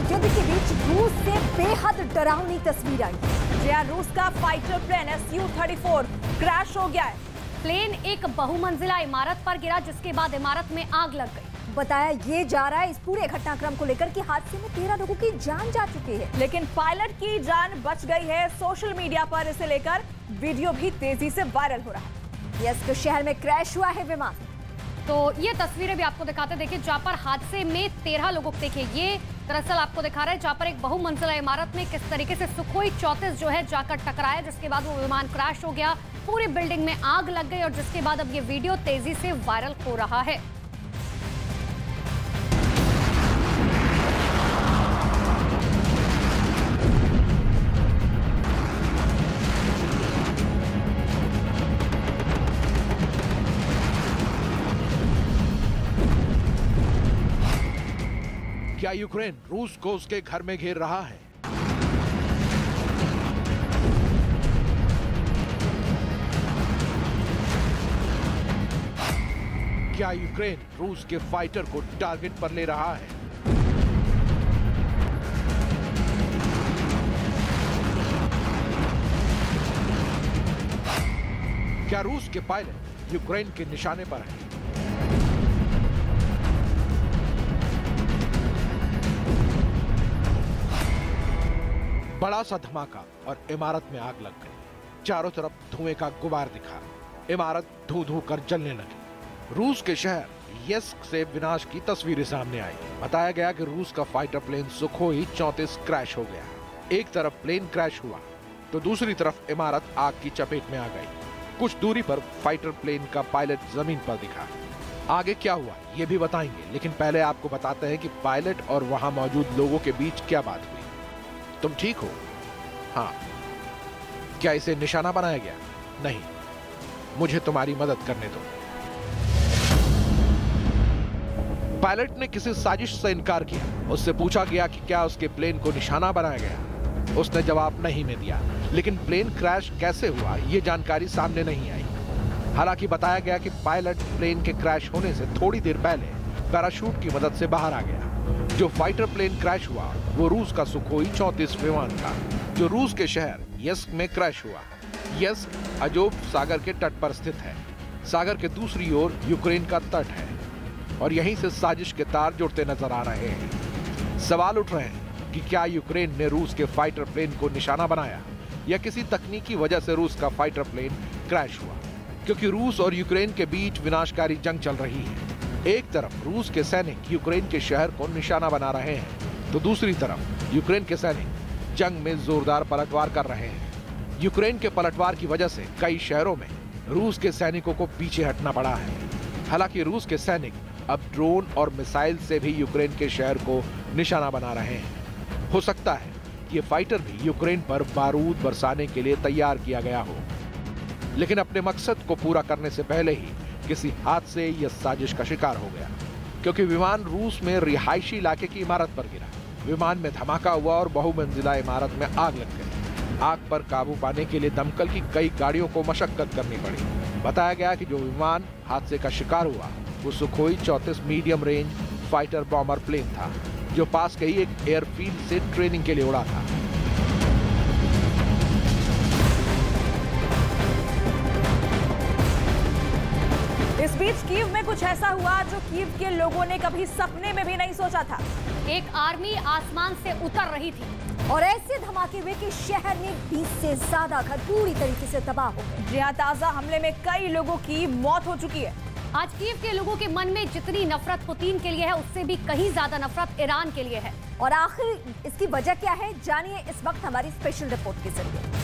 युद्ध के बीच रूस से बेहद डरावनी तस्वीर आई। रूस का फाइटर प्लेन Su-34 क्रैश हो गया है। प्लेन एक बहुमंजिला इमारत पर गिरा, जिसके बाद इमारत में आग लग गई। बताया ये जा रहा है इस पूरे घटनाक्रम को लेकर कि हादसे में 13 लोगों की जान जा चुकी है, लेकिन पायलट की जान बच गई है। सोशल मीडिया पर इसे लेकर वीडियो भी तेजी से वायरल हो रहा है। यस्क शहर में क्रैश हुआ है विमान। तो ये तस्वीरें भी आपको दिखाते, देखिए जहां पर हादसे में 13 लोगों, देखिए ये दरअसल आपको दिखा रहा है जहां पर एक बहुमंजिला इमारत में किस तरीके से सुखोई 34 जो है जाकर टकराया, जिसके बाद वो विमान क्रैश हो गया, पूरी बिल्डिंग में आग लग गई और जिसके बाद अब ये वीडियो तेजी से वायरल हो रहा है। क्या यूक्रेन रूस को उसके घर में घेर रहा है? क्या यूक्रेन रूस के फाइटर को टारगेट पर ले रहा है? क्या रूस के पायलट यूक्रेन के निशाने पर हैं? बड़ा सा धमाका और इमारत में आग लग गई। चारों तरफ धुएं का गुबार दिखा, इमारत धू धू कर जलने लगी। रूस के शहर यस्क से विनाश की तस्वीरें सामने आई। बताया गया कि रूस का फाइटर प्लेन सुखोई 34 क्रैश हो गया। एक तरफ प्लेन क्रैश हुआ तो दूसरी तरफ इमारत आग की चपेट में आ गई। कुछ दूरी पर फाइटर प्लेन का पायलट जमीन पर दिखा। आगे क्या हुआ ये भी बताएंगे, लेकिन पहले आपको बताते हैं कि पायलट और वहां मौजूद लोगों के बीच क्या बात हुई। तुम ठीक हो? हाँ। क्या इसे निशाना बनाया गया? नहीं, मुझे तुम्हारी मदद करने दो। पायलट ने किसी साजिश से इनकार किया। उससे पूछा गया कि क्या उसके प्लेन को निशाना बनाया गया। उसने जवाब नहीं में दिया, लेकिन प्लेन क्रैश कैसे हुआ ये जानकारी सामने नहीं आई। हालांकि बताया गया कि पायलट प्लेन के क्रैश होने से थोड़ी देर पहले पैराशूट की मदद से बाहर आ गया। जो फाइटर प्लेन क्रैश हुआ वो रूस का सुखोई 34 विमान था, जो रूस के शहर यस्क में क्रैश हुआ। यस्क अजोव सागर के तट पर स्थित है। सागर के दूसरी ओर यूक्रेन का तट है और यहीं से साजिश के तार जुड़ते नजर आ रहे हैं। सवाल उठ रहे हैं कि क्या यूक्रेन ने रूस के फाइटर प्लेन को निशाना बनाया या किसी तकनीकी वजह से रूस का फाइटर प्लेन क्रैश हुआ, क्योंकि रूस और यूक्रेन के बीच विनाशकारी जंग चल रही है। एक तरफ रूस के सैनिक यूक्रेन के शहर को निशाना बना रहे हैं तो दूसरी तरफ यूक्रेन के सैनिक जंग में जोरदार पलटवार कर रहे हैं। यूक्रेन के पलटवार की वजह से कई शहरों में रूस के सैनिकों को पीछे हटना पड़ा है। हालांकि रूस के सैनिक अब ड्रोन और मिसाइल से भी यूक्रेन के शहर को निशाना बना रहे हैं। हो सकता है कि ये फाइटर भी यूक्रेन पर बारूद बरसाने के लिए तैयार किया गया हो, लेकिन अपने मकसद को पूरा करने से पहले ही किसी हादसे या साजिश का शिकार हो गया, क्योंकि विमान रूस में रिहायशी इलाके की इमारत पर गिरा। विमान में धमाका हुआ और बहुमंजिला इमारत में आग लग गई। आग पर काबू पाने के लिए दमकल की कई गाड़ियों को मशक्कत करनी पड़ी। बताया गया कि जो विमान हादसे का शिकार हुआ वो Sukhoi 34 medium range fighter bomber plane था, जो पास के ही एक एयरफील्ड से ट्रेनिंग के लिए उड़ा था। इस बीच कीव में कुछ ऐसा हुआ जो कीव के लोगों ने कभी सपने में भी नहीं सोचा था। एक आर्मी आसमान से उतर रही थी और ऐसे धमाके हुए कि शहर में 20 से ज्यादा घर पूरी तरीके से तबाह हो गए। जी हाँ, ताजा हमले में कई लोगों की मौत हो चुकी है। आज कीव के लोगों के मन में जितनी नफरत पुतिन के लिए है, उससे भी कहीं ज्यादा नफरत ईरान के लिए है। और आखिर इसकी वजह क्या है, जानिए इस वक्त हमारी स्पेशल रिपोर्ट के जरिए।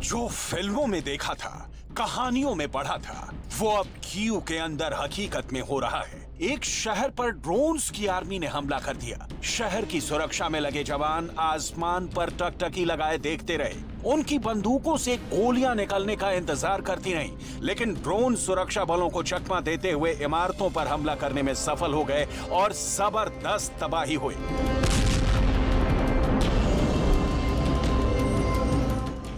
जो फिल्मों में देखा था, कहानियों में पढ़ा था, वो अब कीव के अंदर हकीकत में हो रहा है। एक शहर पर ड्रोन्स की आर्मी ने हमला कर दिया। शहर की सुरक्षा में लगे जवान आसमान पर टकटकी लगाए देखते रहे। उनकी बंदूकों से गोलियां निकलने का इंतजार करती रहीं, लेकिन ड्रोन सुरक्षा बलों को चकमा देते हुए इमारतों पर हमला करने में सफल हो गए और जबरदस्त तबाही हुई।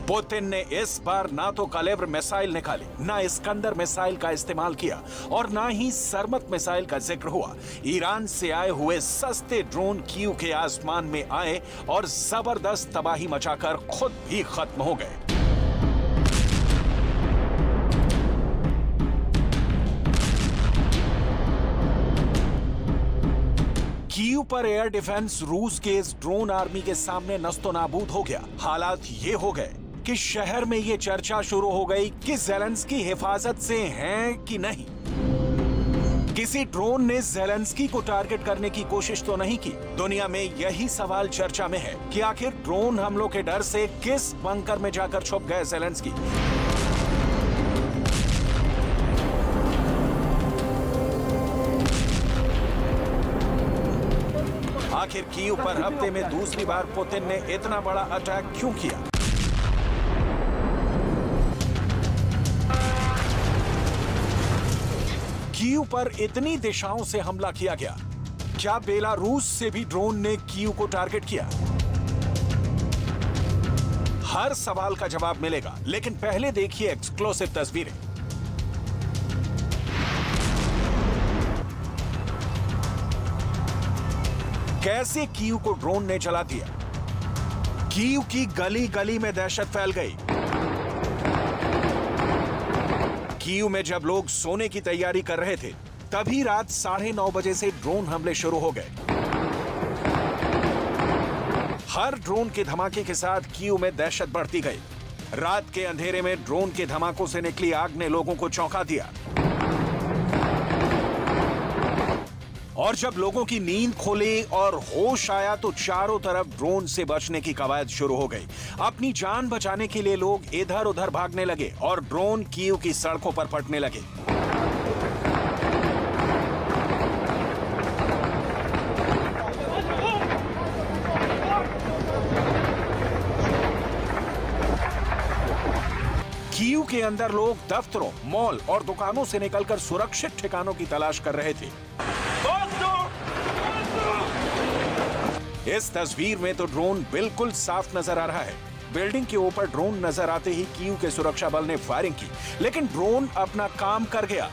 पुतिन ने इस बार ना तो कलेब्र मिसाइल निकाली, ना इस्कंदर मिसाइल का इस्तेमाल किया और ना ही सरमत मिसाइल का जिक्र हुआ। ईरान से आए हुए सस्ते ड्रोन कीव के आसमान में आए और जबरदस्त तबाही मचाकर खुद भी खत्म हो गए। कीव पर एयर डिफेंस रूस के इस ड्रोन आर्मी के सामने नस्तो नाबूद हो गया। हालात ये हो गए कि शहर में ये चर्चा शुरू हो गई कि ज़ेलेंस्की हिफाजत से हैं कि नहीं। किसी ड्रोन ने ज़ेलेंस्की को टारगेट करने की कोशिश तो नहीं की। दुनिया में यही सवाल चर्चा में है कि आखिर ड्रोन हमलों के डर से किस बंकर में जाकर छुप गए ज़ेलेंस्की। आखिर कीव पर हफ्ते में दूसरी बार पुतिन ने इतना बड़ा अटैक क्यों किया? कीव पर इतनी दिशाओं से हमला किया गया। क्या बेलारूस से भी ड्रोन ने कीव को टारगेट किया? हर सवाल का जवाब मिलेगा, लेकिन पहले देखिए एक्सक्लूसिव तस्वीरें। कैसे कीव को ड्रोन ने जला दिया। कीव की गली गली में दहशत फैल गई। कीव में जब लोग सोने की तैयारी कर रहे थे, तभी रात 9:30 बजे से ड्रोन हमले शुरू हो गए। हर ड्रोन के धमाके के साथ कीव में दहशत बढ़ती गई। रात के अंधेरे में ड्रोन के धमाकों से निकली आग ने लोगों को चौंका दिया। और जब लोगों की नींद खोली और होश आया तो चारों तरफ ड्रोन से बचने की कवायद शुरू हो गई। अपनी जान बचाने के लिए लोग इधर उधर भागने लगे और ड्रोन कीव की सड़कों पर फटने लगे। कीव के अंदर लोग दफ्तरों, मॉल और दुकानों से निकलकर सुरक्षित ठिकानों की तलाश कर रहे थे। इस तस्वीर में तो ड्रोन बिल्कुल साफ नजर आ रहा है। बिल्डिंग के ऊपर ड्रोन नजर आते ही कीव के सुरक्षा बल ने फायरिंग की, लेकिन ड्रोन अपना काम कर गया।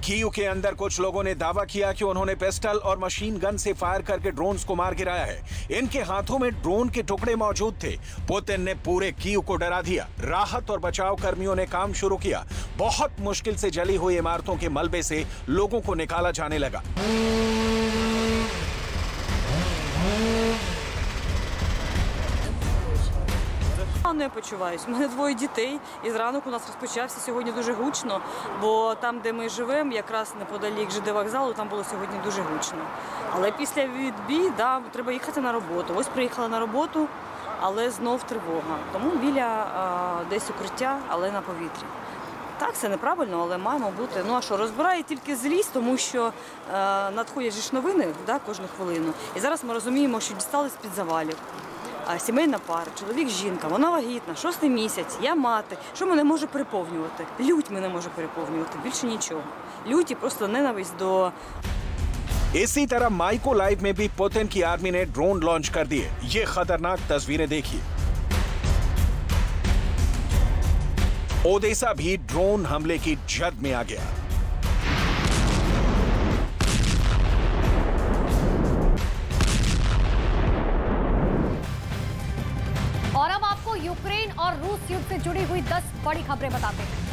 कीव के अंदर कुछ लोगों ने दावा किया कि उन्होंने पिस्टल और मशीन गन से फायर करके ड्रोन्स को मार गिराया है। इनके हाथों में ड्रोन के टुकड़े मौजूद थे। पुतिन ने पूरे कीव को डरा दिया। राहत और बचाव कर्मियों ने काम शुरू किया। बहुत मुश्किल से जली हुई इमारतों के मलबे से लोगों को निकाला जाने लगा। Не почуваюсь. У мене двоє дітей, і зранок у нас розпочався сьогодні дуже гучно, бо там, де ми живемо, якраз неподалік ЖД вокзалу, там було сьогодні дуже гучно. Але після відбій, да, треба їхати на роботу. Ось приїхала на роботу, але знов тривога. Тому біля десь укриття, але на повітрі. Так, це неправильно, але маємо бути. Ну а що, розбирає тільки злість, тому що надходять ж новини, да, кожну хвилину. І зараз ми розуміємо, що дістали з-під завалів. Сімейна пара, чоловік, жінка, вона вагітна, 6-й місяць, я мати. Що мене може переповнювати? Лють мене може переповнювати, більше нічого. Лють і просто ненависть до... इसी तरह माइको लाइव में भी पुतिन की आर्मी ने ड्रोन लॉन्च कर दिए। ये खतरनाक तस्वीरें देखिए। ओडेसा भी ड्रोन हमले की जद में आ गया। और अब आपको यूक्रेन और रूस युद्ध से जुड़ी हुई 10 बड़ी खबरें बताते हैं।